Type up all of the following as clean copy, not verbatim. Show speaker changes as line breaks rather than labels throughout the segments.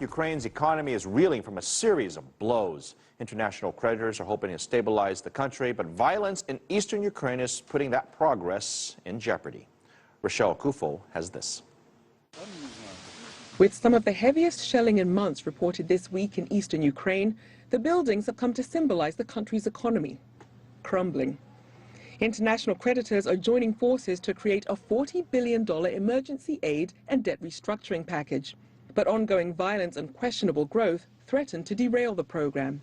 Ukraine's economy is reeling from a series of blows. International creditors are hoping to stabilize the country, but violence in eastern Ukraine is putting that progress in jeopardy. Rochelle Kufo has this.
With some of the heaviest shelling in months reported this week in eastern Ukraine, the buildings have come to symbolize the country's economy crumbling. International creditors are joining forces to create a $40 billion emergency aid and debt restructuring package. But ongoing violence and questionable growth threaten to derail the program.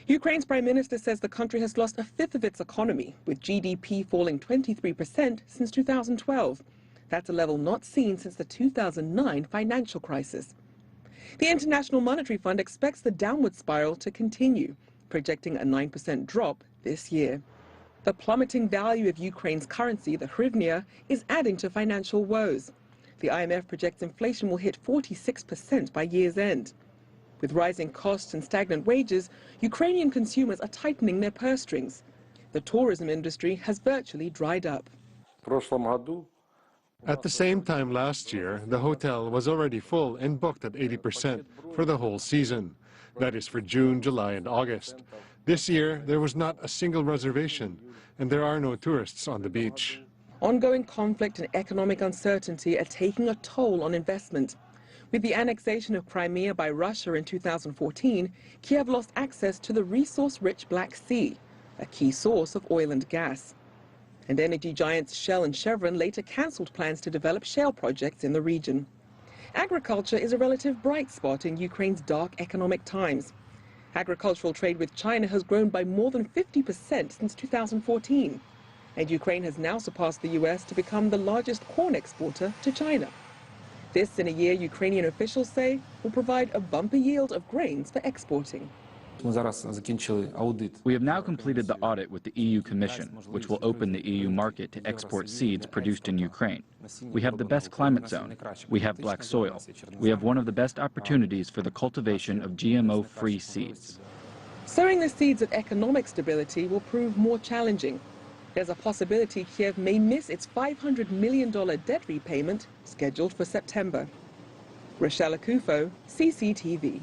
Ukraine's prime minister says the country has lost a fifth of its economy, with GDP falling 23% since 2012. That's a level not seen since the 2009 financial crisis. The International Monetary Fund expects the downward spiral to continue, projecting a 9% drop this year. The plummeting value of Ukraine's currency, the hryvnia, is adding to financial woes. The IMF projects inflation will hit 46% by year's end. With rising costs and stagnant wages, Ukrainian consumers are tightening their purse strings. The tourism industry has virtually dried up.
At the same time last year, the hotel was already full and booked at 80% for the whole season. That is for June, July, and August. This year, there was not a single reservation, and there are no tourists on the beach.
Ongoing conflict and economic uncertainty are taking a toll on investment. With the annexation of Crimea by Russia in 2014, Kiev lost access to the resource-rich Black Sea, a key source of oil and gas. And energy giants Shell and Chevron later cancelled plans to develop shale projects in the region. Agriculture is a relative bright spot in Ukraine's dark economic times. Agricultural trade with China has grown by more than 50% since 2014. And Ukraine has now surpassed the U.S. to become the largest corn exporter to China. This in a year Ukrainian officials say will provide a bumper yield of grains for exporting.
We have now completed the audit with the EU Commission, which will open the EU market to export seeds produced in Ukraine. We have the best climate zone. We have black soil. We have one of the best opportunities for the cultivation of GMO-free seeds.
Sowing the seeds of economic stability will prove more challenging. There's a possibility Kiev may miss its $500 million debt repayment scheduled for September. Rochelle Kufo, CCTV.